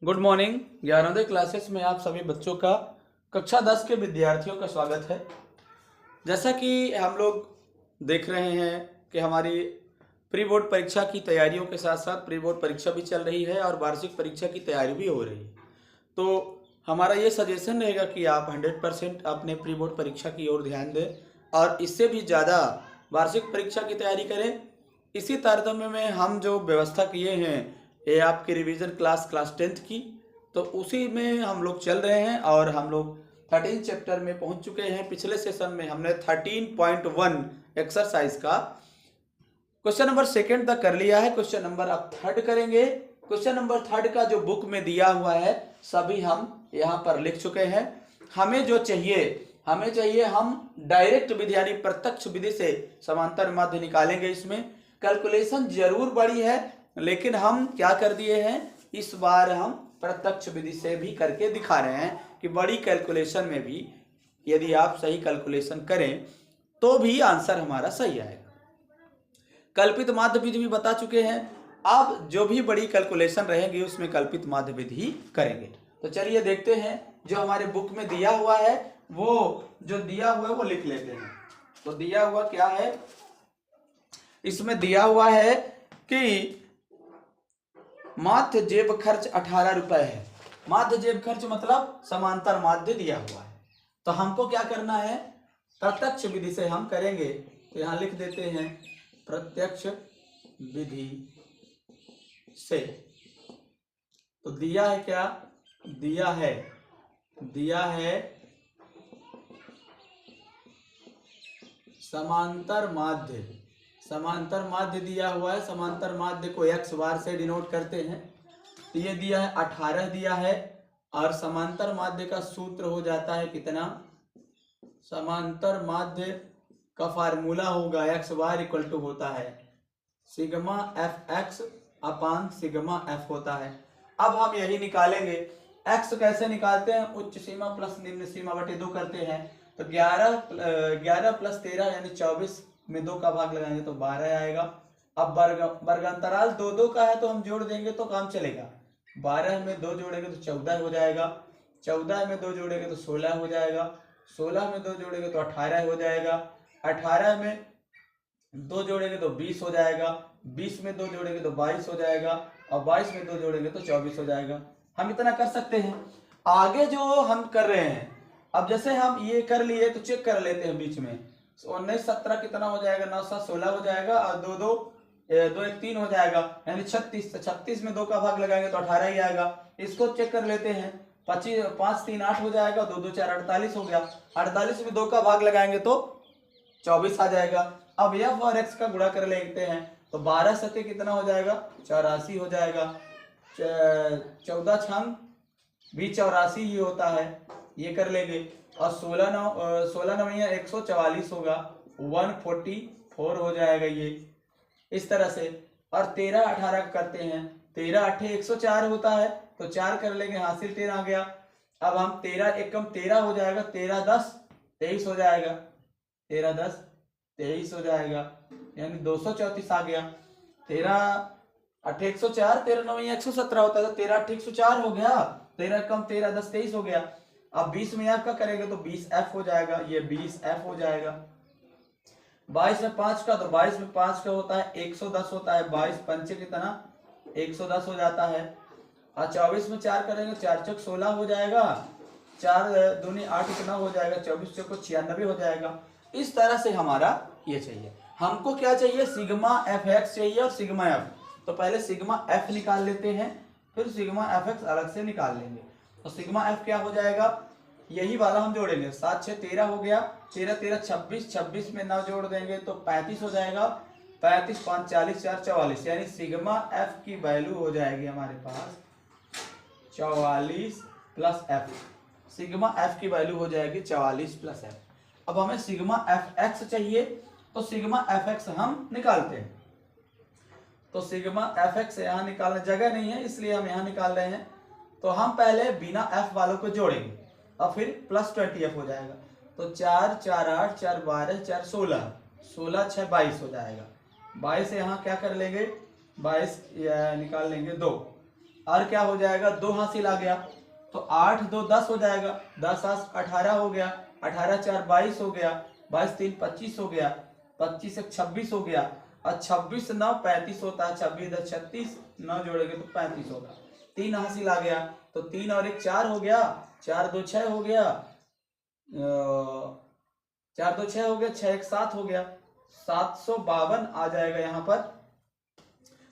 Good morning. 11वीं classes में आप सभी बच्चों का कक्षा 10 के विद्यार्थियों का स्वागत है। जैसा कि हम लोग देख रहे हैं कि हमारी प्री बोर्ड परीक्षा की तैयारियों के साथ साथ प्री बोर्ड परीक्षा भी चल रही है और वार्षिक परीक्षा की तैयारी भी हो रही है। तो हमारा ये सजेशन रहेगा कि आप 100% अपने प्री बोर्ड परीक्षा की ओर ध्यान दें और इससे भी ज़्यादा वार्षिक परीक्षा की तैयारी करें। इसी तारतम्य में हम जो व्यवस्था किए हैं ये आपकी रिवीजन क्लास 10th की, तो उसी में हम लोग चल रहे हैं और हम लोग 13 चैप्टर में पहुंच चुके हैं। पिछले सेशन में हमने 13.1 एक्सरसाइज का क्वेश्चन नंबर 2 तक कर लिया है। क्वेश्चन नंबर अब 3 करेंगे। क्वेश्चन नंबर 3 का जो बुक में दिया हुआ है सभी हम यहाँ पर लिख चुके हैं। हमें चाहिए हम डायरेक्ट विधि यानी प्रत्यक्ष विधि से समांतर माध्य निकालेंगे। इसमें कैलकुलेशन जरूर बड़ी है, लेकिन हम क्या कर दिए हैं, इस बार हम प्रत्यक्ष विधि से भी करके दिखा रहे हैं कि बड़ी कैलकुलेशन में भी यदि आप सही कैलकुलेशन करें तो भी आंसर हमारा सही आएगा। कल्पित माध्य विधि भी बता चुके हैं। अब जो भी बड़ी कैलकुलेशन रहेगी उसमें कल्पित माध्य विधि करेंगे। तो चलिए देखते हैं जो हमारे बुक में दिया हुआ है वो लिख लेते हैं। तो दिया हुआ क्या है, इसमें दिया हुआ है कि माध्य जेब खर्च 18 रुपए है। माध्य जेब खर्च मतलब समांतर माध्य दिया हुआ है। तो हमको क्या करना है, प्रत्यक्ष विधि से हम करेंगे। तो यहां लिख देते हैं प्रत्यक्ष विधि से। तो दिया है क्या, दिया है समांतर माध्य दिया हुआ है। समांतर माध्य को x बार से डिनोट करते हैं। तो ये दिया है 18 दिया है और समांतर माध्य का सूत्र हो जाता है कितना, समांतर माध्य का फार्मूला होगा x बार इक्वल टू होता है सिग्मा एफ एक्स अपान सिग्मा एफ होता है। अब हम यही निकालेंगे। x कैसे निकालते हैं, उच्च सीमा प्लस निम्न सीमा बटे 2 करते हैं। तो 11 प्लस 13 यानी 24 में 2 का भाग लगाएंगे तो 12 आएगा। अब वर्गांतराल 2 का है तो हम जोड़ देंगे तो काम चलेगा। 12 में 2 जोड़ेंगे तो 14 हो जाएगा। 14 में 2 जोड़ेंगे तो 16 हो जाएगा। 16 में 2 जोड़ेंगे तो 18 हो जाएगा। 18 में 2 जोड़ेंगे तो 20 हो जाएगा। 20 में 2 जोड़ेंगे तो 22 हो जाएगा और 22 में 2 जोड़ेंगे तो 24 हो जाएगा। हम इतना कर सकते हैं। आगे जो हम कर रहे हैं, अब जैसे हम ये कर लिए तो चेक कर लेते हैं बीच में। 19 17 कितना हो जाएगा, 9 7 16 हो जाएगा और 2 2 2 1 3 हो जाएगा यानी 36। 36 में 2 का भाग लगाएंगे तो 18 ही आएगा। इसको चेक कर लेते हैं। 25 5 3 8 हो जाएगा, 2 2 4 48 हो गया। 48 में 2 का भाग लगाएंगे तो 24 आ जाएगा। अब f और x का गुणा कर लेते हैं तो 12 सत्य कितना हो जाएगा, 84 हो जाएगा। 14 छंग भी 84 ही होता है, ये कर लेंगे। और 16 नवैया 144 होगा, 144 हो जाएगा ये इस तरह से। और 13 18 करते हैं, 13 8 104 होता है तो 4 कर लेंगे, हासिल 13 आ गया। अब हम 13 एकम 13 हो जाएगा, 13 10 23 हो जाएगा, 13 10 23 हो जाएगा यानी 234 आ गया। 13 8 104, 13 9 117 होता है, 13 8 104 हो गया। 13 कम 13 10 23 हो गया। अब 20 में f का करेंगे तो 20f हो जाएगा, ये 20f हो जाएगा। 22 में 5 का, तो 22 में 5 का होता है 110 होता है। 22 पंचे कितना 110 हो जाता है। और 24 में 4 करेंगे, 4 चौक 16 हो जाएगा, 4 दूनी 8 कितना हो जाएगा, 24 चौक 96 हो जाएगा। इस तरह से हमारा ये चाहिए। हमको क्या चाहिए, सिग्मा एफ एक्स चाहिए और सिग्मा एफ। तो पहले सिग्मा एफ निकाल लेते हैं, फिर सिग्मा एफ एक्स अलग से निकाल लेंगे। तो सिग्मा एफ क्या हो जाएगा, यही वाला हम जोड़ेंगे। 7 6 13 हो गया, 13 13 26, 26 में 9 जोड़ देंगे तो 35 हो जाएगा। 35 5 40 4 44 यानी सिग्मा एफ की वैल्यू हो जाएगी हमारे पास 44 प्लस एफ। सिग्मा एफ की वैल्यू हो जाएगी 44 प्लस एफ। अब हमें सिग्मा एफ एक्स चाहिए तो सिग्मा एफ एक्स हम निकालते हैं। तो सिग्मा एफ एक्स यहाँ निकालने जगह नहीं है इसलिए हम यहाँ निकाल रहे हैं। तो हम पहले बिना एफ वालों को जोड़ेंगे और फिर प्लस 20f हो जाएगा। तो 4 4 8 4 12 4 16, 16 6 22 हो जाएगा। 22 यहाँ क्या कर लेंगे, 22 निकाल लेंगे 2। और क्या हो जाएगा, 2 हासिल आ गया तो 8 2 10 हो जाएगा, 10 8 18 हो गया, 18 4 22 हो गया, 22 3 25 हो गया, 25 1 26 हो गया, और 26 9 35 होता है, 26 10 36, 9 जोड़ेंगे तो 35 होगा। 3 हासिल आ गया तो 3 और 1 4 हो गया, 4 2 6 हो गया, 4 2 6 हो गया, 6 1 7 हो गया, 752 आ जाएगा यहाँ पर,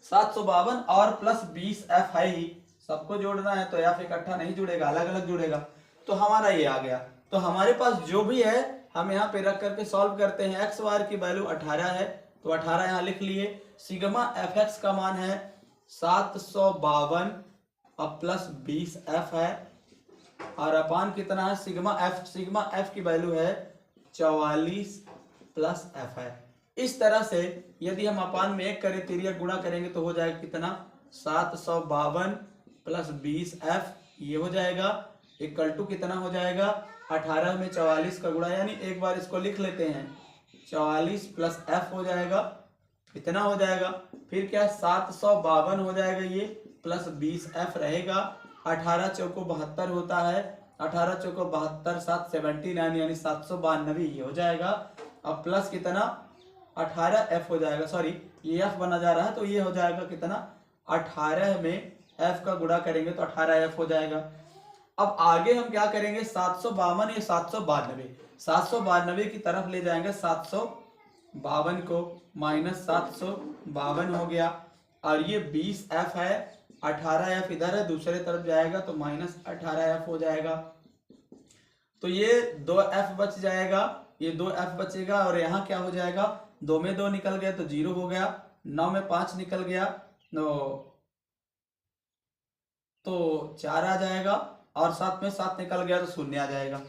752 और प्लस 20 एफ है ही, सबको जोड़ना है तो एफ इकट्ठा नहीं जुड़ेगा, अलग अलग जुड़ेगा। तो हमारा ये आ गया। तो हमारे पास जो भी है हम यहाँ पे रख करके सॉल्व करते हैं। एक्स बार की वैल्यू 18 है तो 18 यहाँ लिख लिए। सिग्मा एफ एक्स का मान है 752 और प्लस 20 एफ है, और अपान कितना है, सिग्मा एफ की वैल्यू है 44 प्लस एफ है। इस तरह से यदि हम अपान में 1 करें, तिर्यक गुणा करेंगे तो हो जाएगा कितना, 752 प्लस 20 एफ, ये हो जाएगा इक्वल टू कितना हो जाएगा, 18 में 44 का गुणा, यानी एक बार इसको लिख लेते हैं, 44 प्लस एफ हो जाएगा, इतना हो जाएगा। फिर क्या, 752 हो जाएगा ये, प्लस 20 एफ रहेगा, 18 चौको 72 होता है, 18 चौको 72, 7 79 यानी 792 ये हो जाएगा। अब प्लस कितना, 18 एफ हो जाएगा, सॉरी ये एफ बना जा रहा है तो ये हो जाएगा कितना, 18 में एफ का गुणा करेंगे तो 18 एफ हो जाएगा। अब आगे हम क्या करेंगे, 752 या 792, 792 की तरफ ले जाएंगे, 752 को माइनस 752 हो गया, और ये 20 एफ है, 18 एफ इधर है, दूसरे तरफ जाएगा तो माइनस 18 एफ हो जाएगा। तो ये 2 एफ बच जाएगा, ये 2 एफ बचेगा, और यहाँ क्या हो जाएगा, 2 में 2 निकल गया तो 0 हो गया, 9 में 5 निकल गया तो 4 आ जाएगा, और 7 में 7 निकल गया तो 0 आ जाएगा।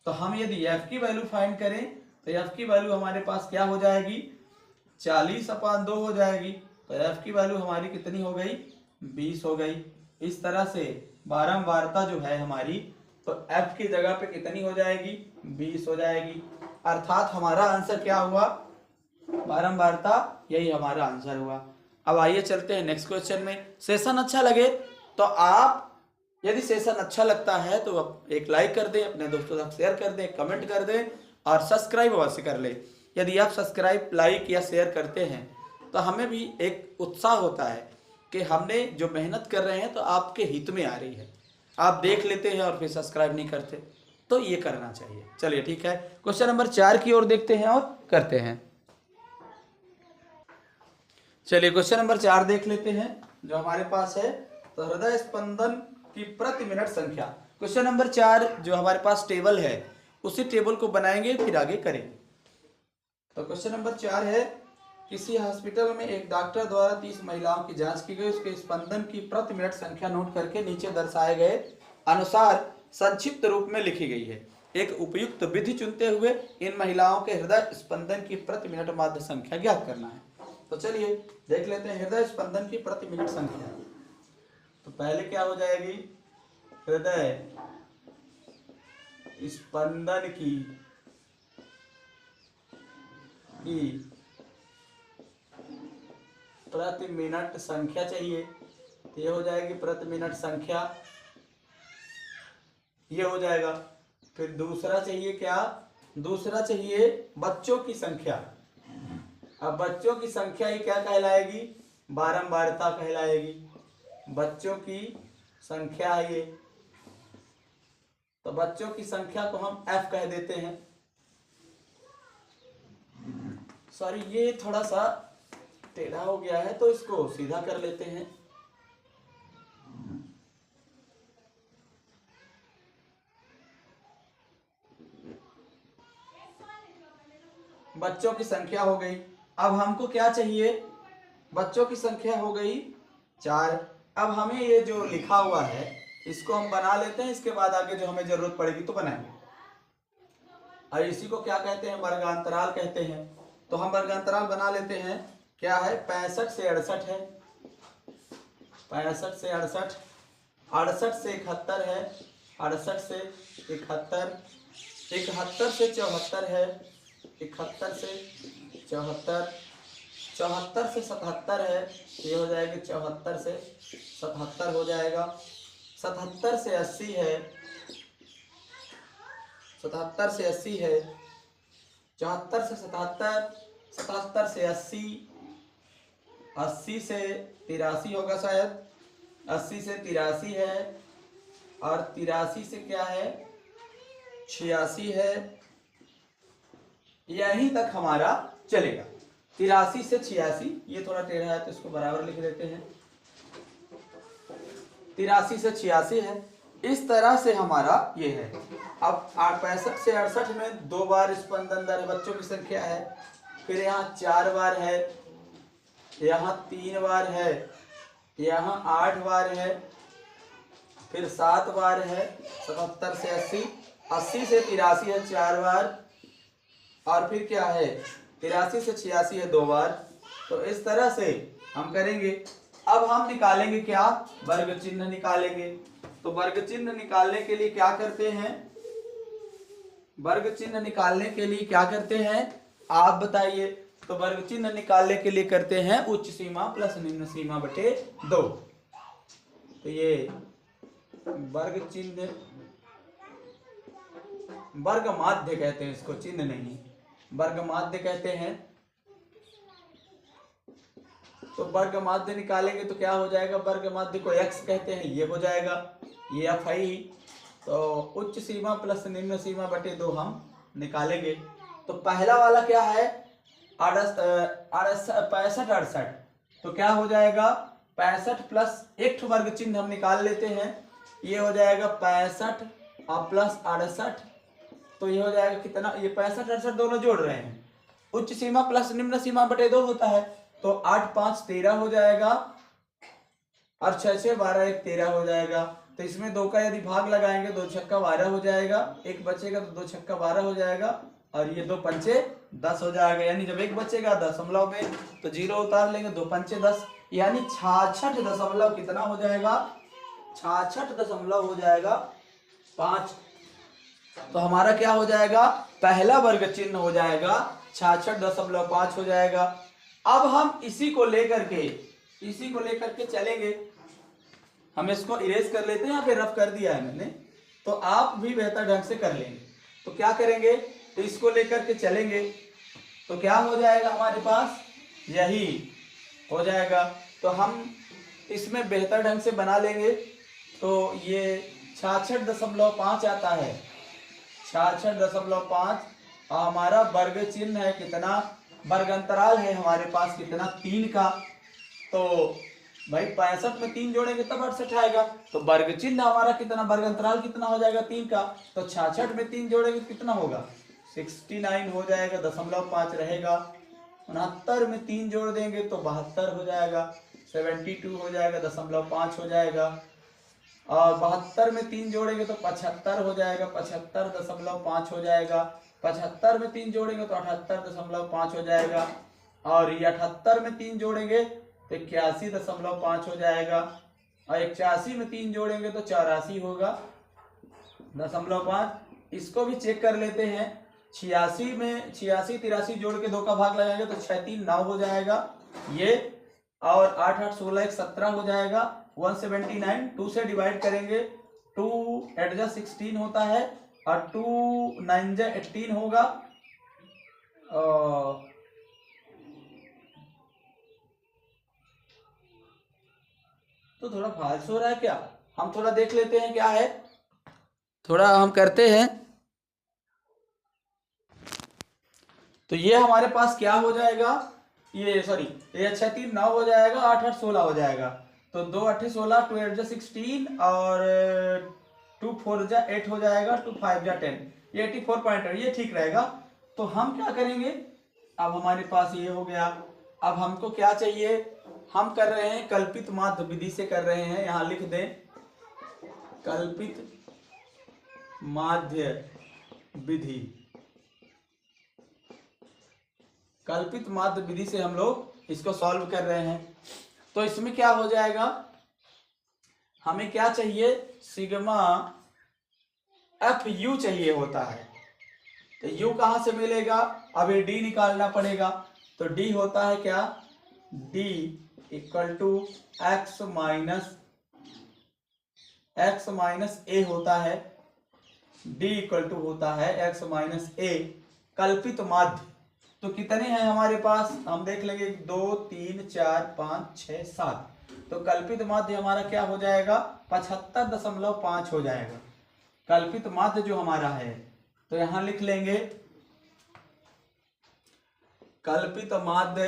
तो हम यदि एफ की वैल्यू फाइंड करें तो एफ की वैल्यू हमारे पास क्या हो जाएगी, 40/2 हो जाएगी। तो एफ की वैल्यू हमारी कितनी हो गई, 20 हो गई। इस तरह से बारंबारता जो है हमारी, तो एफ की जगह पे कितनी हो जाएगी, 20 हो जाएगी। अर्थात हमारा आंसर क्या हुआ, बारंबारता, यही हमारा आंसर हुआ। अब आइए चलते हैं नेक्स्ट क्वेश्चन में। सेशन अच्छा लगे तो आप, यदि सेशन अच्छा लगता है तो आप एक लाइक कर दें, अपने दोस्तों तक शेयर कर दें, कमेंट कर दें, और सब्सक्राइब अवश्य कर ले। यदि आप सब्सक्राइब, लाइक या शेयर करते हैं तो हमें भी एक उत्साह होता है कि हमने जो मेहनत कर रहे हैं तो आपके हित में आ रही है। आप देख लेते हैं और फिर सब्सक्राइब नहीं करते, तो ये करना चाहिए। चलिए ठीक है, क्वेश्चन नंबर 4 की ओर देखते हैं और करते हैं। चलिए क्वेश्चन नंबर 4 देख लेते हैं जो हमारे पास है। तो हृदय स्पंदन की प्रति मिनट संख्या, क्वेश्चन नंबर 4 जो हमारे पास टेबल है उसी टेबल को बनाएंगे फिर आगे करेंगे। तो क्वेश्चन नंबर 4 है, किसी हॉस्पिटल में एक डॉक्टर द्वारा 30 महिलाओं की जांच की गई, उसके स्पंदन की प्रति मिनट संख्या नोट करके नीचे दर्शाए गए अनुसार संक्षिप्त रूप में लिखी गई है। एक उपयुक्त विधि चुनते हुए इन महिलाओं के हृदय स्पंदन की प्रति मिनट माध्य संख्या ज्ञात करना है। तो चलिए देख लेते हैं हृदय स्पंदन की प्रति मिनट संख्या। तो पहले क्या हो जाएगी, हृदय स्पंदन की प्रति मिनट संख्या चाहिए, तो ये हो जाएगी प्रति मिनट संख्या, ये हो जाएगा। फिर दूसरा चाहिए क्या, दूसरा चाहिए बच्चों की संख्या। अब बच्चों की संख्या ये क्या कहलाएगी, बारंबारता कहलाएगी। बच्चों की संख्या है ये, तो बच्चों की संख्या को हम एफ कह देते हैं। सॉरी ये थोड़ा सा टेढ़ा हो गया है तो इसको सीधा कर लेते हैं। बच्चों की संख्या हो गई। अब हमको क्या चाहिए, बच्चों की संख्या हो गई 4। अब हमें ये जो लिखा हुआ है इसको हम बना लेते हैं, इसके बाद आगे जो हमें जरूरत पड़ेगी तो बनाएंगे। और इसी को क्या कहते हैं, वर्गांतराल कहते हैं। तो हम वर्गांतराल बना लेते हैं। क्या है, 65 से 68 है, 65 से 68, 68 से 71 है, 68 से 71, 71 से 74 है, 71 से 74, 74 से 77 है, ये हो जाएगा 74 से 77 हो जाएगा। 77 से 80 है, 77 से 80 है। 74 से 77, 77 से 80, 80 से 83 होगा शायद, 80 से 83 है, और 83 से क्या है 86 है। यहीं तक हमारा चलेगा। 83 से 86, ये थोड़ा टेढ़ा है तो इसको बराबर लिख देते हैं। 83 से 86 है, इस तरह से हमारा ये है। अब 65 से 68 में 2 बार स्पंदन दर बच्चों की संख्या है, फिर यहाँ 4 बार है, यहाँ 3 बार है, यहाँ 8 बार है, फिर 7 बार है। 77 से 80, 80 से 83 है 4 बार, और फिर क्या है 83 से 86 है 2 बार। तो इस तरह से हम करेंगे। अब हम निकालेंगे क्या, वर्ग चिन्ह निकालेंगे। तो वर्ग चिन्ह निकालने के लिए क्या करते हैं, वर्ग चिन्ह निकालने के लिए क्या करते हैं आप बताइए। तो वर्ग चिन्ह निकालने के लिए करते हैं उच्च सीमा प्लस निम्न सीमा बटे 2। तो ये वर्ग चिन्ह, वर्ग माध्य कहते हैं इसको, चिन्ह नहीं, वर्ग माध्य कहते हैं। तो वर्ग माध्य निकालेंगे तो क्या हो जाएगा, वर्ग माध्य को x कहते हैं, ये हो जाएगा, ये f है ही। तो उच्च सीमा प्लस निम्न सीमा बटे 2 हम निकालेंगे। तो पहला वाला क्या है 65 68, तो क्या हो जाएगा 65 प्लस एक वर्ग चिन्ह हम निकाल लेते हैं, ये हो जाएगा 65 और प्लस 68। तो ये हो जाएगा कितना, ये 65 68 दोनों जोड़ रहे हैं, उच्च सीमा प्लस निम्न सीमा बटे 2 होता है। तो 8 5 13 हो जाएगा, और 6 6 12 1 13 हो जाएगा। तो इसमें 2 का यदि भाग लगाएंगे 2 छक्का 12 हो जाएगा, 1 बचेगा तो 2 छक्का 12 हो जाएगा, और ये 2 पंचे 10 हो जाएगा। यानी जब 1 बचेगा दशमलव में तो 0 उतार लेंगे, 2 पंचे 10, यानी 66 दशमलव कितना हो जाएगा, 66 दशमलव हो जाएगा 5। तो हमारा क्या हो जाएगा, पहला वर्ग चिन्ह हो जाएगा 66.5 हो जाएगा। अब हम इसी को लेकर के चलेंगे। हम इसको इरेज कर लेते हैं, यहाँ पे रफ कर दिया है मैंने, तो आप भी बेहतर ढंग से कर लेंगे। तो क्या करेंगे, तो इसको लेकर के चलेंगे, तो क्या हो जाएगा हमारे पास, यही हो जाएगा। तो हम इसमें बेहतर ढंग से बना लेंगे। तो ये 66.5 आता है, 66.5, और हमारा वर्ग चिन्ह है कितना, वर्ग अंतराल है हमारे पास कितना 3 का। तो भाई 65 में 3 जोड़ेंगे तब 68 आएगा। तो वर्ग चिन्ह हमारा कितना, वर्ग अंतराल कितना हो जाएगा 3 का। तो 66 में 3 जोड़ेंगे कितना होगा 69 हो जाएगा, 0.5 रहेगा। 69 में 3 जोड़ देंगे तो 72 हो जाएगा, 72 हो जाएगा, 0.5 हो जाएगा। और 72 में 3 जोड़ेंगे तो 75 हो जाएगा, 75.5 हो जाएगा। 75 में 3 जोड़ेंगे तो 78.5 हो जाएगा। और ये 78 में 3 जोड़ेंगे तो 81.5 हो जाएगा। और 81 में 3 जोड़ेंगे तो 84 होगा 0.5। इसको भी चेक कर लेते हैं। 86 में 86 83 जोड़ के 2 का भाग लगाएंगे तो 6 3 9 हो जाएगा ये। और 8 8 16 1 17 हो जाएगा, 179। 2 से डिवाइड करेंगे, 2 8 जा 16 होता है, और 2 9 जा 18 होगा। तो थोड़ा फाल्स हो रहा है क्या, हम थोड़ा देख लेते हैं क्या है, थोड़ा हम करते हैं। तो ये हमारे पास क्या हो जाएगा, ये सॉरी ये 6 3 9 हो जाएगा, 8 8 16 हो जाएगा। तो 2 8 16, 2 8 जा 16, और 2 4 जा 8 हो जाएगा, 2 5 जा 10, ये 84.8, ये ठीक रहेगा। तो हम क्या करेंगे, अब हमारे पास ये हो गया। अब हमको क्या चाहिए, हम कर रहे हैं कल्पित माध्य विधि से कर रहे हैं, यहाँ लिख दें कल्पित माध्य विधि। कल्पित माध्य विधि से हम लोग इसको सॉल्व कर रहे हैं। तो इसमें क्या हो जाएगा, हमें क्या चाहिए, सिग्मा एफ यू चाहिए होता है। तो यू कहां से मिलेगा, अब ये डी निकालना पड़ेगा। तो डी होता है क्या, d equal to x minus a होता है, d इक्वल टू होता है x माइनस ए कल्पित माध्य। तो कितने हैं हमारे पास, हम देख लेंगे 2 3 4 5 6 7। तो कल्पित माध्य हमारा क्या हो जाएगा, 75.5 हो जाएगा कल्पित माध्य जो हमारा है। तो यहां लिख लेंगे कल्पित माध्य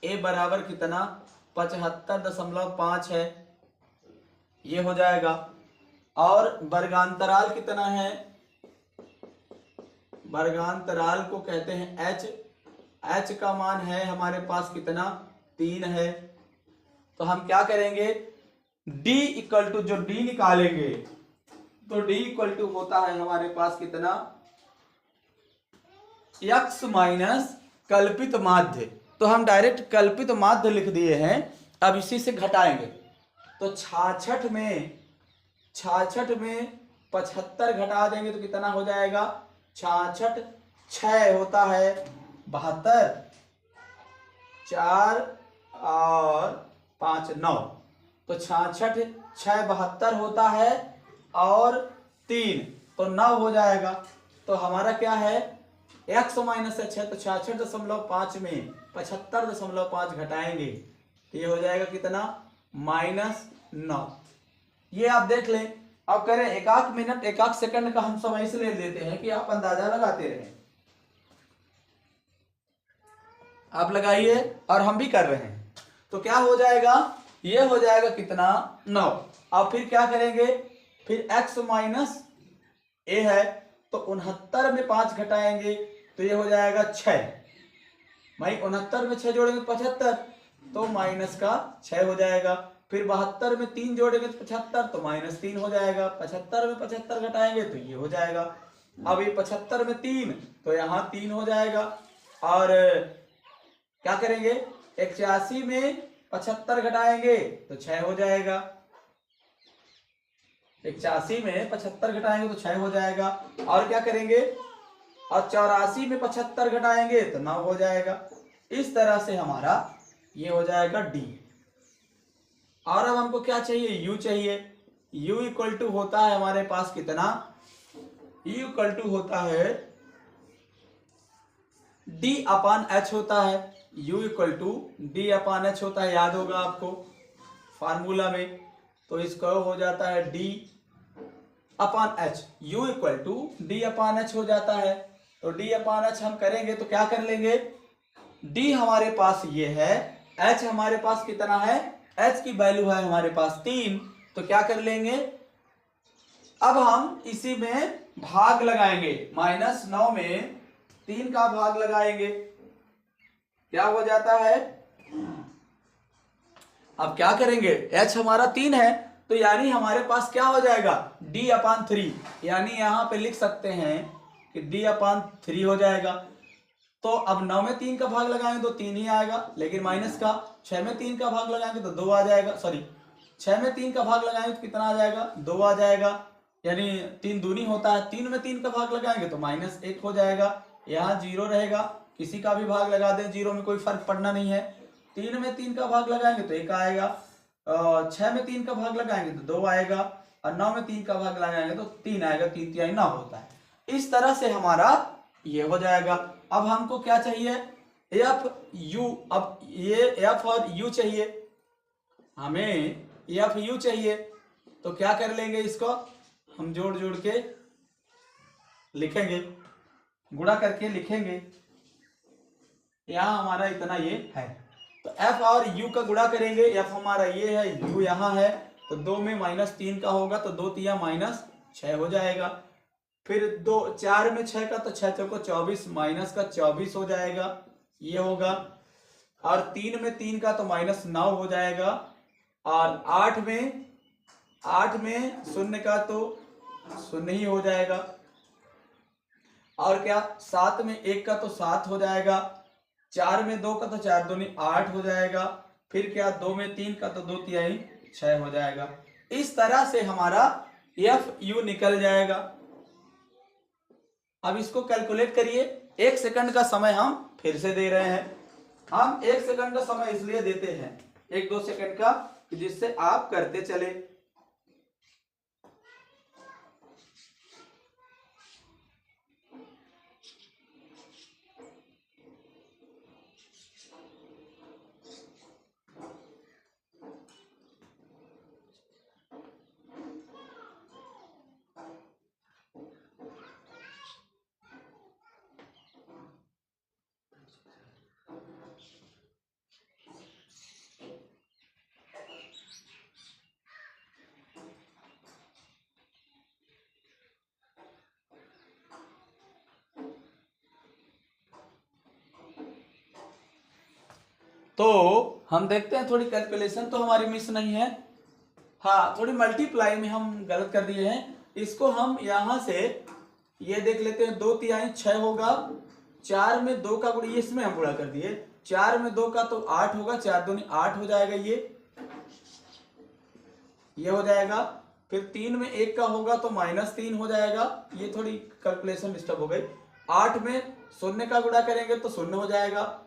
ए बराबर कितना 75.5 है, ये हो जाएगा। और वर्गांतराल कितना है, वर्गांतराल को कहते हैं h, h का मान है हमारे पास कितना 3 है। तो हम क्या करेंगे, d इक्वल टू जो d निकालेंगे तो d इक्वल टू होता है हमारे पास कितना x माइनस कल्पित माध्य। तो हम डायरेक्ट कल्पित माध्य लिख दिए हैं, अब इसी से घटाएंगे। तो 66 में 75 घटा देंगे तो कितना हो जाएगा, 66 6 होता है 72, 4 और 5 9। तो 66 6 72 होता है और 3 तो 9 हो जाएगा। तो हमारा क्या है x माइनस h है, तो 66.5 में 75.5 घटाएंगे तो ये हो जाएगा कितना -9। ये आप देख लें। अब करें 1 मिनट 1 सेकंड का हम समय इसलिए देते हैं कि आप अंदाजा लगाते रहें। आप लगाइए और हम भी कर रहे हैं। तो क्या हो जाएगा, ये हो जाएगा कितना 9। अब फिर क्या करेंगे, फिर x माइनस ए है तो 69 में 5 घटाएंगे तो ये हो जाएगा 6। भाई 69 में 6 जोड़ेंगे 75 तो माइनस का 6 हो जाएगा। फिर 72 में 3 जोड़ेंगे तो 75 तो -3 हो जाएगा। 75 में 75 घटाएंगे तो ये हो जाएगा। अब ये 75 में 3 तो यहाँ 3 हो जाएगा। और क्या करेंगे, 81 में 75 घटाएंगे तो 6 हो जाएगा। 81 में 75 घटाएंगे तो 6 हो जाएगा। और क्या करेंगे, और 84 में 75 घटाएंगे तो 9 हो जाएगा। इस तरह से हमारा ये हो जाएगा D। और अब हमको क्या चाहिए, U चाहिए। U इक्वल टू होता है हमारे पास कितना, U इक्वल टू होता है D अपान H होता है। U equal to D upon H होता है, याद होगा आपको फार्मूला में। तो इसका हो जाता है D upon H। U equal to D upon H हो जाता है। तो D अपान H हम करेंगे तो क्या कर लेंगे, D हमारे पास ये है, H हमारे पास कितना है, H की वैल्यू है हमारे पास 3। तो क्या कर लेंगे, अब हम इसी में भाग लगाएंगे, -9 में 3 का भाग लगाएंगे, क्या हो जाता है। अब क्या करेंगे, H हमारा 3 है तो यानी हमारे पास क्या हो जाएगा D अपान 3। यानी यहां पे लिख सकते हैं कि D अपान 3 हो जाएगा। तो अब 9 में 3 का भाग लगाएंगे तो 3 ही आएगा, लेकिन माइनस का 6 में 3 का भाग लगाएंगे तो 2 आ जाएगा। सॉरी 6 में 3 का भाग लगाएंगे तो कितना आ जाएगा, 2 आ जाएगा। यानी 3 दूनी होता है, 3 में 3 का भाग लगाएंगे तो -1 हो जाएगा। यहाँ 0 रहेगा, किसी का भी भाग लगा दें 0 में कोई फर्क पड़ना नहीं है। 3 में 3 का भाग लगाएंगे तो 1 आएगा, 6 में 3 का भाग लगाएंगे तो 2 आएगा, और 9 में 3 का भाग लगाएंगे तो 3 आएगा। 3 3 9 होता है। इस तरह से हमारा ये हो जाएगा। अब हमको क्या चाहिए, एफ यू। अब ये एफ और यू चाहिए, हमें एफ यू चाहिए। तो क्या कर लेंगे, इसको हम जोड़ जोड़ के लिखेंगे, गुणा करके लिखेंगे। यहाँ हमारा इतना ये है, तो एफ और यू का गुणा करेंगे। एफ हमारा ये है, यू यहाँ है, तो 2 में -3 का होगा तो 2 तिया -6 हो जाएगा। फिर 2 4 में 6 का तो 6 चौको 24 माइनस का 24 हो जाएगा, ये होगा। और 3 में 3 का तो -9 हो जाएगा। और 8 में 0 का तो 0 ही हो जाएगा। और क्या 7 में 1 का तो 7 हो जाएगा। 4 में 2 का तो 4 दूनी 8 हो जाएगा। फिर क्या 2 में 3 का तो 2 तिहाई 6 हो जाएगा। इस तरह से हमारा एफ यू निकल जाएगा। अब इसको कैलकुलेट करिए। 1 सेकंड का समय हम फिर से दे रहे हैं। हम 1 सेकंड का समय इसलिए देते हैं 1-2 सेकंड का, जिससे आप करते चले। तो हम देखते हैं थोड़ी कैलकुलेशन तो हमारी मिस नहीं है। हाँ, थोड़ी मल्टीप्लाई में हम गलत कर दिए हैं। इसको हम यहां से ये देख लेते हैं, 2 6 होगा, 4 में 2 का गुणा, इसमें हम गुणा कर दिए, 4 में 2 का तो 8 होगा, 4 दूनी 8 हो जाएगा, ये हो जाएगा। फिर 3 में 1 का होगा तो -3 हो जाएगा, ये थोड़ी कैलकुलेशन डिस्टर्ब हो गई। 8 में 0 का गुणा करेंगे तो 0 हो जाएगा,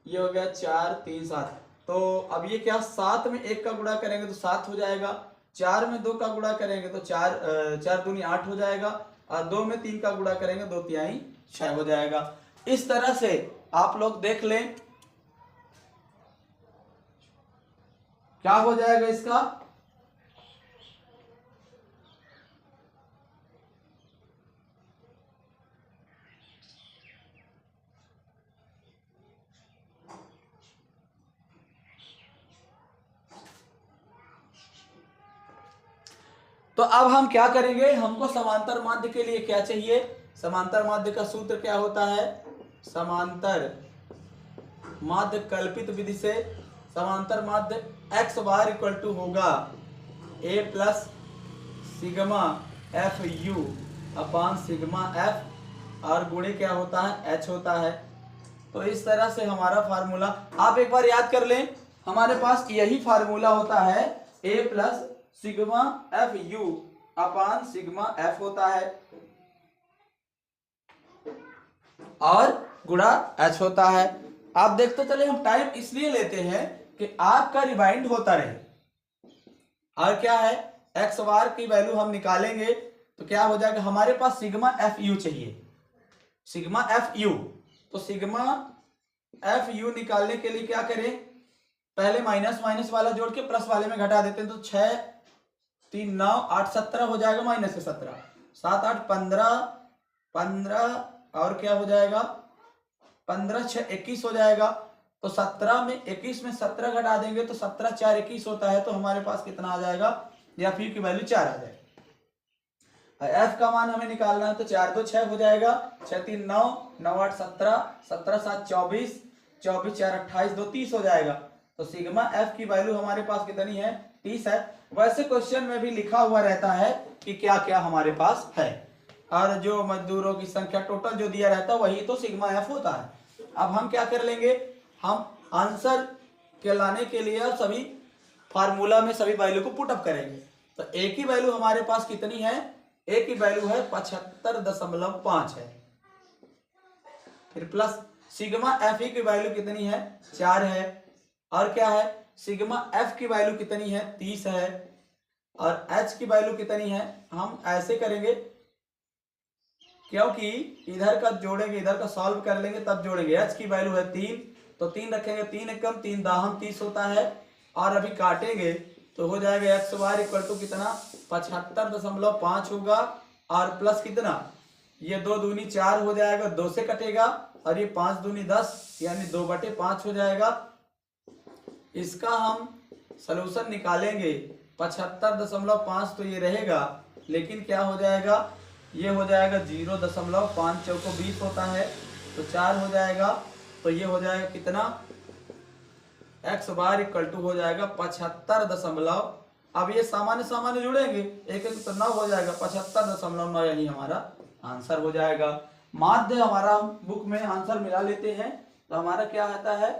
ये हो गया 4 3 7। तो अब ये क्या, 7 में 1 का गुणा करेंगे तो 7 हो जाएगा, 4 में 2 का गुणा करेंगे तो 4 दूनी 8 हो जाएगा, और 2 में 3 का गुणा करेंगे 2 तिहाई 6 हो जाएगा। इस तरह से आप लोग देख लें क्या हो जाएगा इसका। तो अब हम क्या करेंगे, हमको समांतर माध्य के लिए क्या चाहिए, समांतर माध्य का सूत्र क्या होता है, समांतर माध्य कल्पित विधि से समांतर माध्य x बार इक्वल टू होगा a plus sigma F you upon sigma F, और गुणे क्या होता है, h होता है। तो इस तरह से हमारा फार्मूला आप एक बार याद कर लें, हमारे पास यही फार्मूला होता है, a plus sigma F you upon sigma F होता है, और गुणा एच होता है। आप देखते चले, हम टाइम इसलिए लेते हैं कि आपका रिवाइंड होता रहे। और क्या है, एक्स बार की वैल्यू हम निकालेंगे तो क्या हो जाएगा, हमारे पास सिग्मा एफ यू चाहिए, सिग्मा एफ यू। तो सिग्मा एफ यू निकालने के लिए क्या करें, पहले माइनस माइनस वाला जोड़ के प्लस वाले में घटा देते हैं। तो 6 3 9 8 17 हो जाएगा, माइनस से 17, 7 8 15 15, और क्या हो जाएगा 15 6 21 हो जाएगा। तो 17 में 21 में 17 घटा देंगे तो 17 4 21 होता है। तो हमारे पास कितना आ जाएगा, या फिर की वैल्यू 4 आ जाएगी। एफ का मान हमें निकालना है, तो 4 2 6 हो जाएगा, 6 3 9 9 8 17 17 7 24 24 4 28 2 30 हो जाएगा। तो सिग्मा एफ की वैल्यू हमारे पास कितनी है, 30 है। वैसे क्वेश्चन में भी लिखा हुआ रहता है कि क्या क्या हमारे पास है, और जो मजदूरों की संख्या टोटल जो दिया रहता है वही तो सिग्मा एफ होता है। अब हम क्या कर लेंगे, हम आंसर के लाने के लिए सभी फार्मूला में सभी वैल्यू को पुट अप करेंगे। तो ए की वैल्यू हमारे पास कितनी है, ए की वैल्यू है 75.5 है। फिर प्लस सिग्मा एफ की वैल्यू कितनी है, 4 है। और क्या है, सिग्मा एफ की वैल्यू कितनी है, 30 है। और एच की वैल्यू कितनी है, हम ऐसे करेंगे क्योंकि इधर का जोड़ेंगे इधर का सॉल्व कर लेंगे तब जोड़ेंगे। एच की वैल्यू है 3, तो 3 रखेंगे, 3 एकम 3 दाहम 30 होता है। और अभी काटेंगे तो हो जाएगा एक्स बार इक्वल टू कितना, 75.5 होगा, और प्लस कितना, ये 2 दूनी 4 हो जाएगा, 2 से कटेगा, और ये 5 दूनी 10 यानी 2/5 हो जाएगा। इसका हम सलूशन निकालेंगे, 75.5 तो ये रहेगा, लेकिन क्या हो जाएगा, ये हो जाएगा 0.5 चौको 20 होता है, तो 4 हो जाएगा। तो ये हो जाएगा कितना, एक्स बार इक्वल टू हो जाएगा 75. अब ये सामान्य सामान्य जुड़ेंगे, एक एक तो 9 हो जाएगा, 75.9 यही हमारा आंसर हो जाएगा। माध्य हमारा बुक में आंसर मिला लेते हैं, तो हमारा क्या आता है,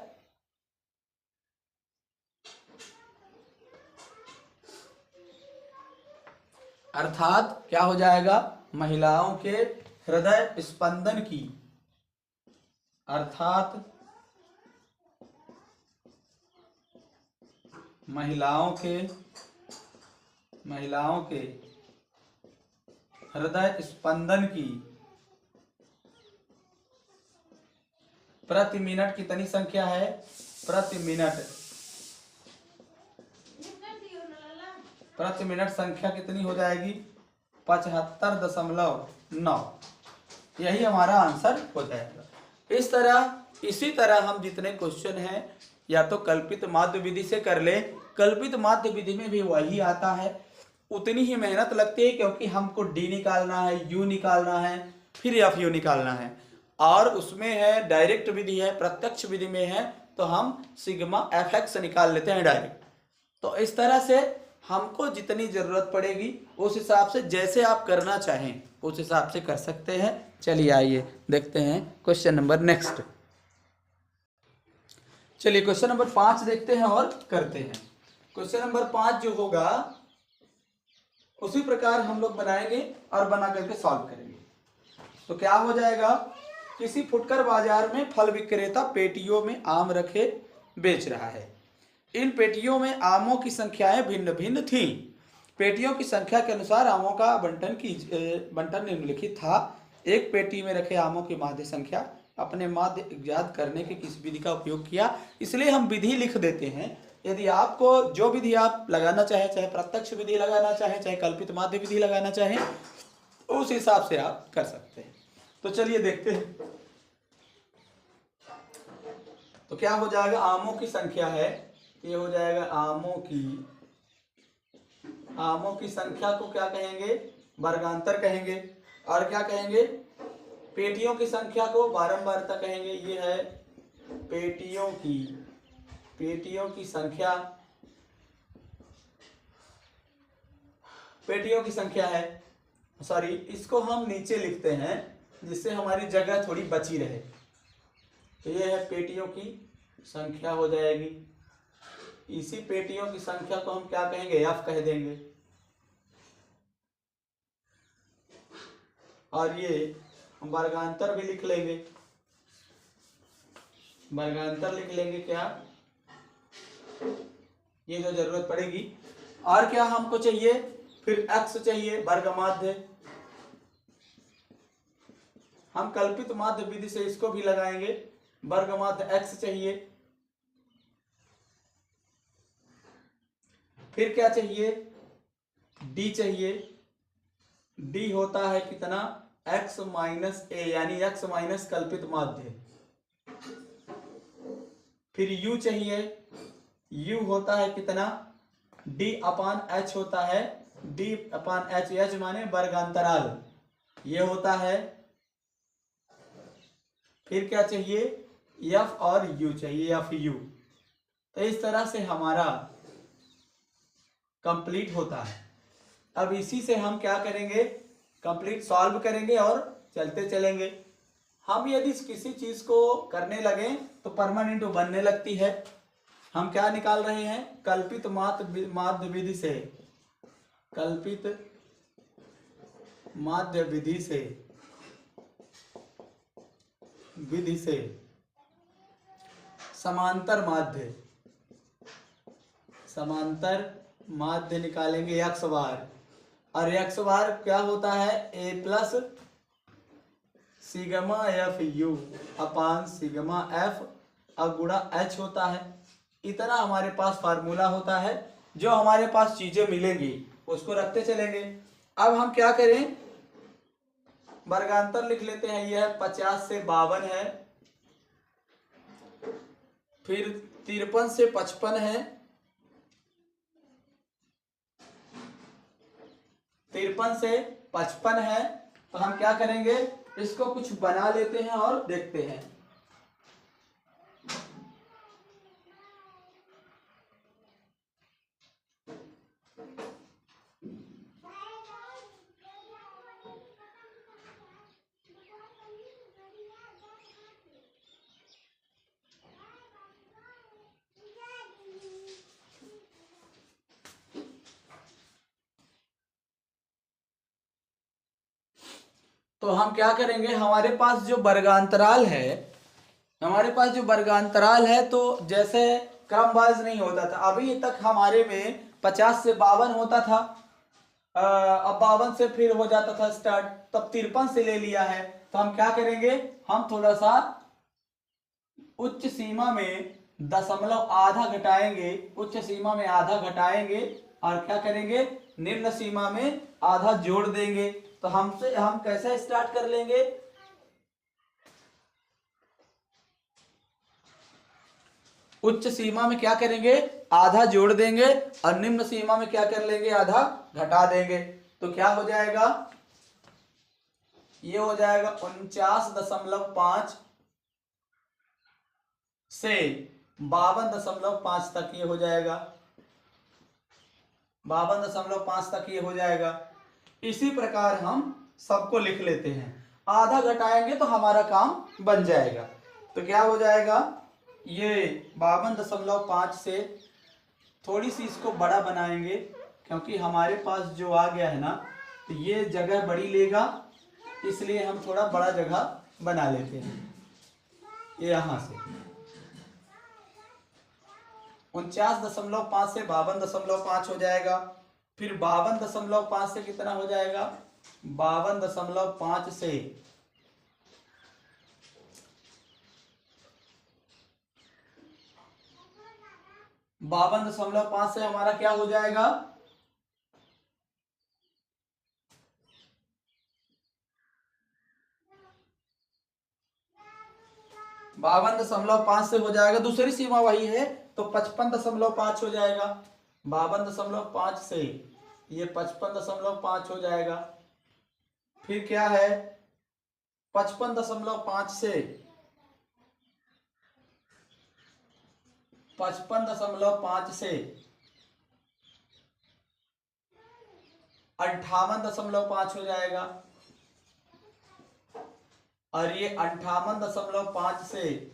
अर्थात क्या हो जाएगा, महिलाओं के हृदय स्पंदन की, अर्थात महिलाओं के हृदय स्पंदन की प्रति मिनट कितनी संख्या है? प्रति मिनट संख्या कितनी हो जाएगी? 75.9। यही हमारा आंसर हो जाएगा। इसी तरह हम जितने क्वेश्चन हैं या तो कल्पित माध्य विधि से कर ले, कल्पित माध्य विधि में भी वही आता है, उतनी ही मेहनत लगती है क्योंकि हमको डी निकालना है, यू निकालना है, फिर एफ यू निकालना है। और उसमें है डायरेक्ट विधि है, प्रत्यक्ष विधि में है तो हम सिग्मा एफ एक्स निकाल लेते हैं डायरेक्ट। तो इस तरह से हमको जितनी जरूरत पड़ेगी उस हिसाब से, जैसे आप करना चाहें उस हिसाब से कर सकते हैं। चलिए आइए देखते हैं क्वेश्चन नंबर नेक्स्ट। चलिए क्वेश्चन नंबर 5 देखते हैं और करते हैं। क्वेश्चन नंबर 5 जो होगा उसी प्रकार हम लोग बनाएंगे और बना करके सॉल्व करेंगे। तो क्या हो जाएगा? किसी फुटकर बाजार में फल विक्रेता पेटियों में आम रखे बेच रहा है। इन पेटियों में आमों की संख्याएं भिन्न भिन्न थीं। पेटियों की संख्या के अनुसार आमों का बंटन निम्नलिखित था। एक पेटी में रखे आमों की माध्य संख्या अपने माध्य ज्ञात करने की किस विधि का उपयोग किया। इसलिए हम विधि लिख देते हैं। यदि आपको जो विधि आप लगाना चाहे, चाहे प्रत्यक्ष विधि लगाना चाहे, चाहे कल्पित माध्य विधि लगाना चाहे, उस हिसाब से आप कर सकते हैं। तो चलिए देखते हैं। तो क्या हो जाएगा? आमों की संख्या है, ये हो जाएगा आमों की संख्या को क्या कहेंगे? वर्गांतर कहेंगे। और क्या कहेंगे? पेटियों की संख्या को बारंबारता कहेंगे। ये है पेटियों की संख्या है। सॉरी, इसको हम नीचे लिखते हैं जिससे हमारी जगह थोड़ी बची रहे। तो ये है पेटियों की संख्या हो जाएगी। इसी पेटियों की संख्या को हम क्या कहेंगे? एफ कह देंगे। और ये हम वर्गांतर भी लिख लेंगे। वर्गांतर लिख लेंगे क्या? ये जो जरूरत पड़ेगी। और क्या हमको चाहिए? फिर एक्स चाहिए, वर्गमाध्य। हम कल्पित माध्य विधि से इसको भी लगाएंगे। वर्गमाध्य एक्स चाहिए। फिर क्या चाहिए? डी चाहिए। डी होता है कितना? x माइनस ए, यानी x माइनस कल्पित माध्य। फिर u चाहिए। u होता है कितना? d अपान h होता है। d अपान h, h माने वर्गांतराल, ये होता है। फिर क्या चाहिए? f और u चाहिए, f u। तो इस तरह से हमारा कंप्लीट होता है। अब इसी से हम क्या करेंगे? कंप्लीट सॉल्व करेंगे और चलते चलेंगे। हम यदि किसी चीज को करने लगे तो परमानेंट बनने लगती है। हम क्या निकाल रहे हैं? कल्पित माध्य विधि से, कल्पित माध्य विधि से समांतर माध्य निकालेंगे x बार। और x बार क्या होता है? a plus sigma F you upon sigma F गुणा h होता है। इतना हमारे पास फार्मूला होता है। जो हमारे पास चीजें मिलेंगी उसको रखते चलेंगे। अब हम क्या करें? वर्गांतर लिख लेते हैं। यह 50 से 52 है। फिर 53 से 55 है। 53 से 55 है। तो हम क्या करेंगे? इसको कुछ बना लेते हैं और देखते हैं। तो हम क्या करेंगे, हमारे पास जो वर्गांतराल है, हमारे पास जो वर्गांतराल है, तो जैसे क्रम वाइज नहीं होता था, अभी तक हमारे में 50 से 52 होता था, अब 52 से फिर हो जाता था स्टार्ट, तब 53 से ले लिया है। तो हम क्या करेंगे, हम थोड़ा सा उच्च सीमा में दशमलव आधा घटाएंगे, उच्च सीमा में आधा घटाएंगे और क्या करेंगे, निम्न सीमा में आधा जोड़ देंगे। तो हम कैसे स्टार्ट कर लेंगे, उच्च सीमा में क्या करेंगे, आधा जोड़ देंगे और निम्न सीमा में क्या कर लेंगे, आधा घटा देंगे। तो क्या हो जाएगा, ये हो जाएगा 49.5 से 52.5 तक ये हो जाएगा, 52.5 तक ये हो जाएगा। इसी प्रकार हम सबको लिख लेते हैं, आधा घटाएंगे तो हमारा काम बन जाएगा। तो क्या हो जाएगा, ये 52.5 से थोड़ी सी इसको बड़ा बनाएंगे, क्योंकि हमारे पास जो आ गया है ना, तो ये जगह बड़ी लेगा, इसलिए हम थोड़ा बड़ा जगह बना लेते हैं। ये यहां से 49.5 से 52.5 हो जाएगा, फिर 52.5 से कितना हो जाएगा, 52.5 से 52.5 से हमारा क्या हो जाएगा, 52.5 से हो जाएगा, दूसरी सीमा वही है, तो 55.5 हो जाएगा। 52.5 से ये 55.5 हो जाएगा। फिर क्या है, 55.5 से 58.5 हो जाएगा, और ये 58.5 से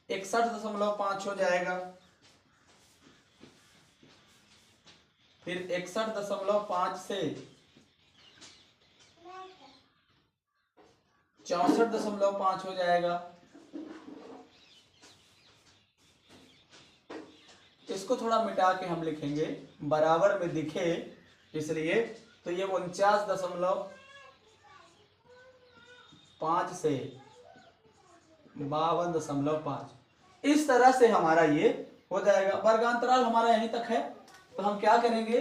61.5 हो जाएगा, फिर 61.5 से 64.5 हो जाएगा। इसको थोड़ा मिटा के हम लिखेंगे, बराबर में दिखे इसलिए। तो ये 49.5 से 52.5, इस तरह से हमारा ये हो जाएगा। वर्गांतराल हमारा यहीं तक है, तो हम क्या करेंगे,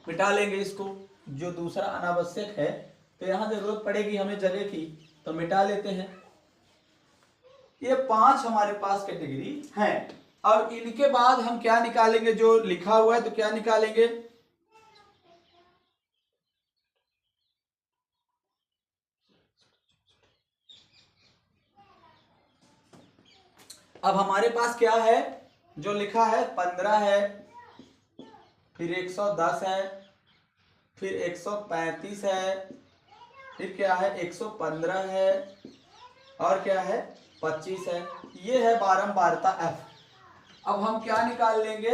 मिटा लेंगे इसको, जो दूसरा अनावश्यक है, तो यहां जरूरत पड़ेगी हमें जगह की, तो मिटा लेते हैं। ये 5 हमारे पास कैटेगरी है। अब इनके बाद हम क्या निकालेंगे, जो लिखा हुआ है, तो क्या निकालेंगे, अब हमारे पास क्या है, जो लिखा है 15 है, फिर 110 है, फिर 135 है, फिर क्या है 115 है, और क्या है 25 है। ये है बारंबारता F। अब हम क्या निकाल लेंगे,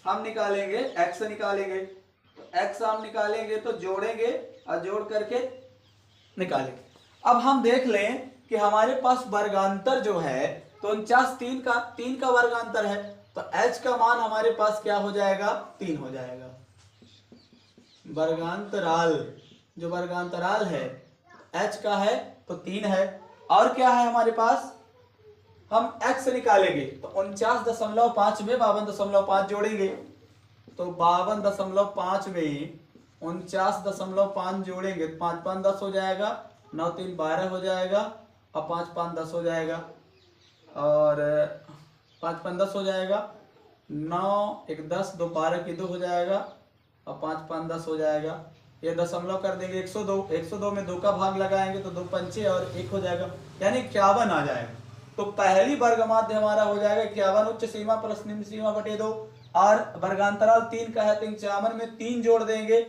हम निकालेंगे x निकालेंगे। x हम निकालेंगे तो जोड़ेंगे और जोड़ करके निकालेंगे। अब हम देख लें कि हमारे पास वर्गांतर जो है, तो 49 3 का वर्गांतर है, तो h का मान हमारे पास क्या हो जाएगा, 3 हो जाएगा। वर्गांतराल, जो वर्गांतराल है h का है तो 3 है, और क्या है हमारे पास, हम x निकालेंगे तो 49.5 में 52.5 जोड़ेंगे, तो 52.5 में 49.5 जोड़ेंगे, 5 5 10 हो जाएगा, 9 3 12 हो जाएगा, और 5 5 10 हो जाएगा, और 5 5 10 हो जाएगा, 9 1 10, 2 12 की 2 हो जाएगा, और 5 5 10 हो जाएगा। ये दशमलव कर देंगे, 102 में 2 का भाग लगाएंगे तो 2 पंचे और 1 हो जाएगा, यानी 51 आ जाएगा। तो पहली वर्ग माध्य हमारा हो जाएगा 51 उच्च सीमा प्लस निम्न सीमा बटे 2, और वर्गांतराल 3 का है, तो 51 में 3 जोड़ देंगे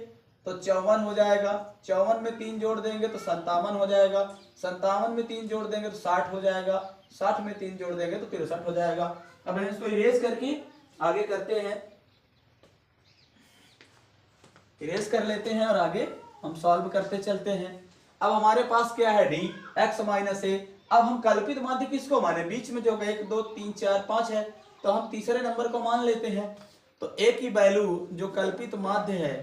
तो 54 हो जाएगा, 54 में 3 जोड़ देंगे तो 57 हो जाएगा, 57 में 3 जोड़ देंगे तो 60 हो जाएगा, 60 में 3 जोड़ देंगे तो 63 हो जाएगा। अब हम इसको इरेज करके आगे करते हैं। इरेज कर लेते हैं और आगे हम सॉल्व करते चलते हैं। अब हमारे पास क्या है डी एक्स माइनस ए। अब हम कल्पित माध्य किसको माने, बीच में जो 1 2 3 4 5 है, तो हम तीसरे नंबर को मान लेते हैं। तो ए की वैल्यू जो कल्पित माध्य है,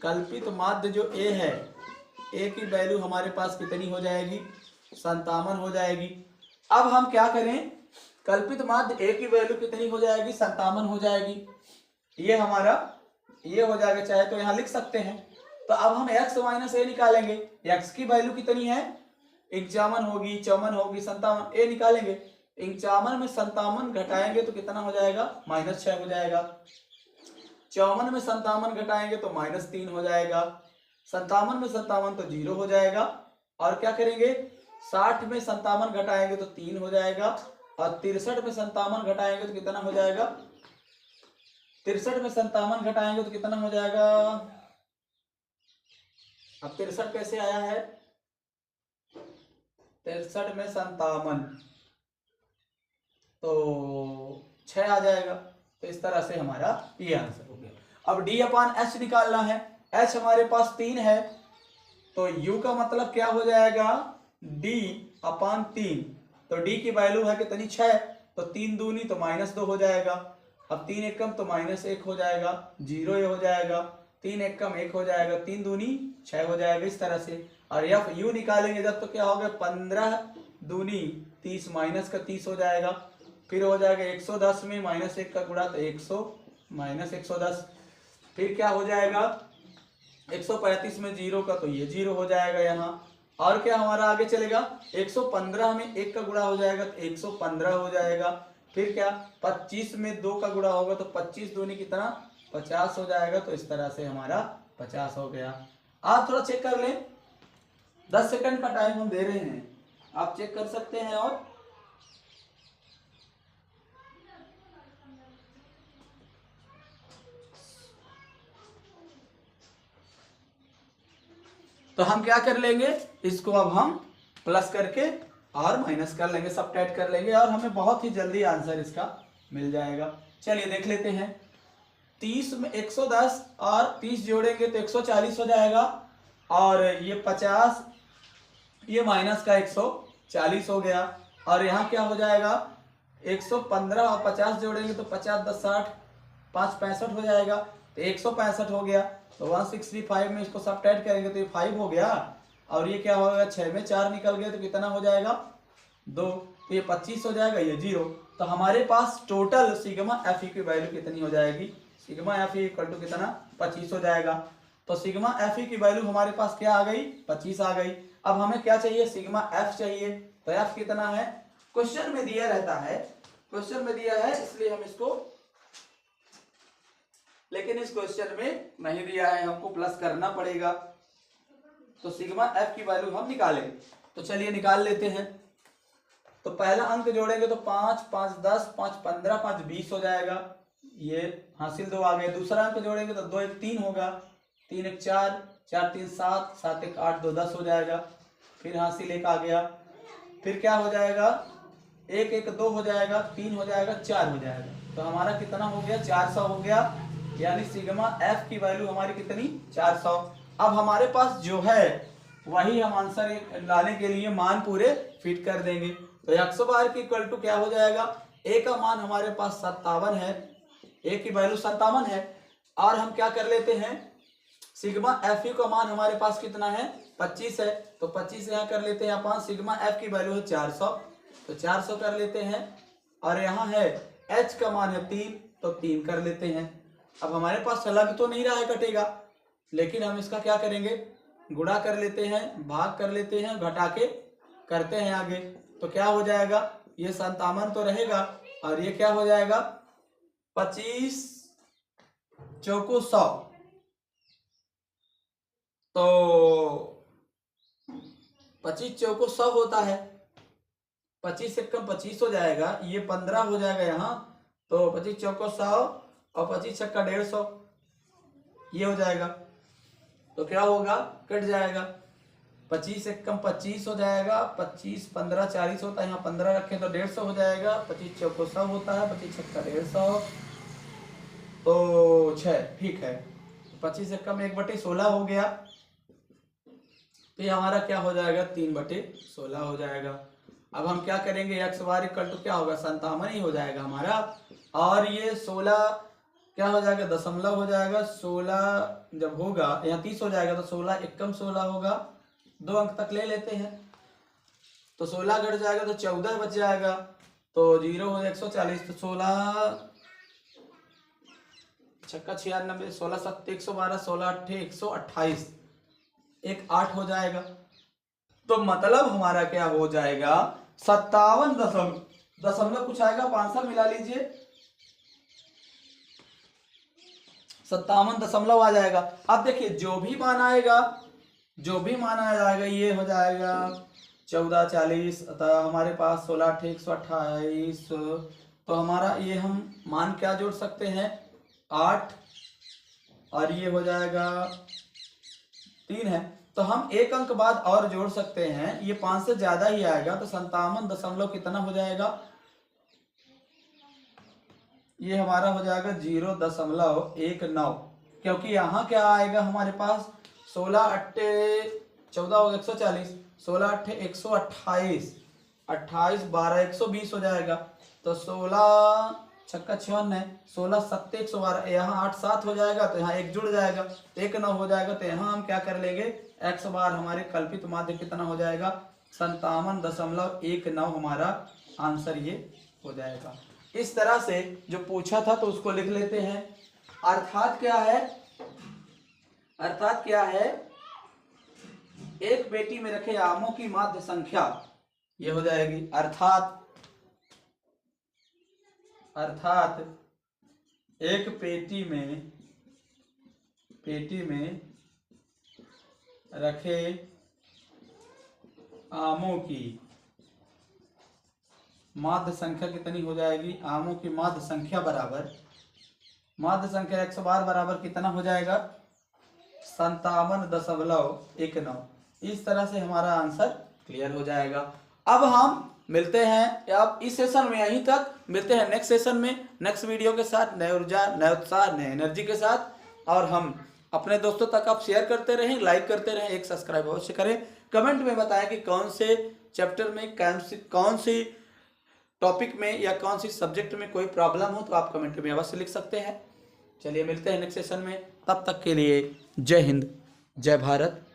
कल्पित माध्य जो ए है, ए की वैल्यू हमारे पास कितनी हो जाएगी, 57 हो जाएगी। अब हम क्या करें, कल्पित माध्य ए की वैल्यू कितनी हो जाएगी, 57 हो जाएगी। ये हमारा ये हो जाएगा, चाहे तो यहाँ लिख सकते हैं। तो अब हम x माइनस ए निकालेंगे। x की वैल्यू कितनी है, 51 होगी, 54 होगी, 57, ए निकालेंगे। 51 में 57 घटाएंगे तो कितना हो जाएगा, -6 हो जाएगा। 54 में 57 घटाएंगे तो -3 हो जाएगा। 57 में 57 तो 0 हो जाएगा। और क्या करेंगे, 60 में 57 घटाएंगे तो 3 हो जाएगा। और 63 में 57 घटाएंगे तो कितना हो जाएगा, 63 में 57 घटाएंगे तो कितना हो जाएगा। अब 63 कैसे आया है, 63 में 57 तो 6 आ जाएगा। तो इस तरह से हमारा ये आंसर हो गया। अब d अपान एच निकालना है। h हमारे पास 3 है, तो u का मतलब क्या हो जाएगा, d अपान 3। तो d की वैल्यू है कितनी, 6, तो 3 दूनी तो -2 हो जाएगा। अब 3 एकम तो -1 हो जाएगा, 0 ये हो जाएगा। 3 एकम 1 हो जाएगा, 3 दूनी 6 हो जाएगा, इस तरह से। और यफ यू निकालेंगे जब तो क्या होगा, 15 दूनी 30 माइनस का 30 हो जाएगा। फिर हो जाएगा 110 में -1 का गुणा तो 100 -110। फिर क्या हो जाएगा, 135 में 0 का तो ये 0 हो जाएगा यहाँ। और क्या हमारा आगे चलेगा, 115 में 1 का गुणा हो जाएगा तो 115 हो जाएगा। फिर क्या, 25 में 2 का गुणा होगा तो 25 दूनी कितना, 50 हो जाएगा। तो इस तरह से हमारा 50 हो गया। आप थोड़ा चेक कर लें, 10 सेकंड का टाइम हम दे रहे हैं, आप चेक कर सकते हैं। और तो हम क्या कर लेंगे, इसको अब हम प्लस करके और माइनस कर लेंगे, सबट्रैक्ट कर लेंगे, और हमें बहुत ही जल्दी आंसर इसका मिल जाएगा। चलिए देख लेते हैं। 30 में 110 और 30 जोड़ेंगे तो 140 हो जाएगा। और ये 50, ये माइनस का 140 हो गया। और यहाँ क्या हो जाएगा, 115 और 50 जोड़ेंगे तो 50 10 60, 5 65 हो जाएगा। तो 165 हो गया। तो 165 में इसको सबट्रैक्ट करेंगे तो ये 5 हो गया। और ये क्या होगा, 6 में 4 निकल गया तो कितना हो जाएगा, 2। तो ये 25 हो जाएगा, ये 0। तो हमारे पास टोटल सिग्मा एफ ई की वैल्यू कितनी हो जाएगी, sigma F E equal to कितना, 25 हो जाएगा। तो सिग्मा एफ ई की वैल्यू हमारे पास क्या आ गई, 25 आ गई। अब हमें क्या चाहिए, सिग्मा एफ चाहिए। तो एफ कितना है, क्वेश्चन में दिया रहता है, क्वेश्चन में दिया है इसलिए हम इसको, लेकिन इस क्वेश्चन में नहीं दिया है, हमको प्लस करना पड़ेगा। तो सिग्मा एफ की वैल्यू हम निकालेंगे। तो चलिए निकाल लेते हैं। तो पहला अंक जोड़ेंगे तो 5 5 10 5 15 5 20 हो जाएगा, ये हासिल 2 आ गए। दूसरा अंक जोड़ेंगे तो 2 1 3 होगा, 3 1 4 4 3 7 7 1 8 2 10 हो जाएगा। फिर हासिल 1 आ गया। फिर क्या हो जाएगा, 1 1 2 हो जाएगा, 3 हो जाएगा, 4 हो जाएगा। तो हमारा कितना हो गया, 400 हो गया। यानी सिग्मा एफ की वैल्यू हमारी कितनी, 400। अब हमारे पास जो है वही हम आंसर लाने के लिए मान पूरे फिट कर देंगे। तो 100 बार की इक्वल टू क्या हो जाएगा, ए का मान हमारे पास 57 है, ए की वैल्यू 57 है। और हम क्या कर लेते हैं, सिग्मा एफ ई का मान हमारे पास कितना है, 25 है। तो 25 यहाँ कर लेते हैं अपन, सिग्मा एफ की वैल्यू है 400, तो 400 कर लेते हैं। और यहाँ है एच का मान है 3, तो 3 कर लेते हैं। अब हमारे पास लग तो नहीं रहा है कटेगा, लेकिन हम इसका क्या करेंगे, गुणा कर लेते हैं, भाग कर लेते हैं, घटा के करते हैं आगे। तो क्या हो जाएगा, ये 57 तो रहेगा, और ये क्या हो जाएगा, 25 चौको 100। तो 25 चौको 100 होता है, 25 से कम 25 हो जाएगा, ये 15 हो जाएगा यहाँ। तो 25 चौको 100 और 25 छक्का 150, ये हो जाएगा। तो क्या होगा, कट जाएगा, 25 से कम 25 हो जाएगा, 25 15 40 होता है, यहाँ 15 रखें तो 150 हो जाएगा। 25 चौको 100 होता है, 25 छक्का 150, तो 6, ठीक है। 25 से कम 1/16 हो गया, तो ये हमारा क्या हो जाएगा 3/16 हो जाएगा। अब हम क्या करेंगे, एक्स बार इक्वल टू क्या होगा 57 ही हो जाएगा हमारा। और ये 16 क्या हो जाएगा दशमलव हो जाएगा, 16 जब होगा यहाँ 30 हो जाएगा तो 16 एकम 16 होगा, 2 अंक तक ले लेते हैं तो 16 घट जाएगा तो 14 बच जाएगा, तो 0 हो 140, तो 16 छक्का 96, 16 7 112, 16 8 128, एक 8 हो जाएगा। तो मतलब हमारा क्या हो जाएगा 57 दशमलव कुछ आएगा 500 मिला लीजिए, 57 दशमलव आ जाएगा। अब देखिए जो भी मान आएगा ये हो जाएगा 1440, अतः हमारे पास 16 8 128, तो हमारा ये हम मान क्या जोड़ सकते हैं 8, और ये हो जाएगा 3 है, तो हम एक अंक बाद और जोड़ सकते हैं, ये 5 से ज्यादा ही आएगा, तो 57 दशमलव कितना हो जाएगा, ये हमारा हो जाएगा 0.19, क्योंकि यहाँ क्या आएगा हमारे पास 16 8 14 हो 140, 16 8 128, 28 12 120 हो जाएगा, तो 16 छक्का 56, 16 7 112, यहाँ 8 7 हो जाएगा, तो यहाँ 1 जुड़ जाएगा, 1 9 हो जाएगा, तो यहाँ हम क्या कर लेंगे एक्स बार हमारे कल्पित माध्य कितना हो जाएगा 57.19, हमारा आंसर ये हो जाएगा। इस तरह से जो पूछा था तो उसको लिख लेते हैं। अर्थात क्या है एक पेटी में रखे आमों की माध्य संख्या, ये हो जाएगी अर्थात एक पेटी में रखे आमों की माध्य संख्या कितनी हो जाएगी, आमों की माध्य संख्या बराबर माध्य संख्या एक्स बार बराबर कितना हो जाएगा 57.19। इस तरह से हमारा आंसर क्लियर हो जाएगा। अब हम मिलते हैं, अब इस सेशन में यहीं तक, मिलते हैं नेक्स्ट सेशन में नेक्स्ट वीडियो के साथ, नए ऊर्जा नए उत्साह नए एनर्जी के साथ। और हम अपने दोस्तों तक आप शेयर करते रहें, लाइक करते रहें, एक सब्सक्राइब अवश्य करें। कमेंट में बताएं कि कौन से चैप्टर में कौन सी टॉपिक में या कौन सी सब्जेक्ट में कोई प्रॉब्लम हो तो आप कमेंट में अवश्य लिख सकते हैं। चलिए मिलते हैं नेक्स्ट सेशन में, तब तक के लिए जय हिंद जय भारत।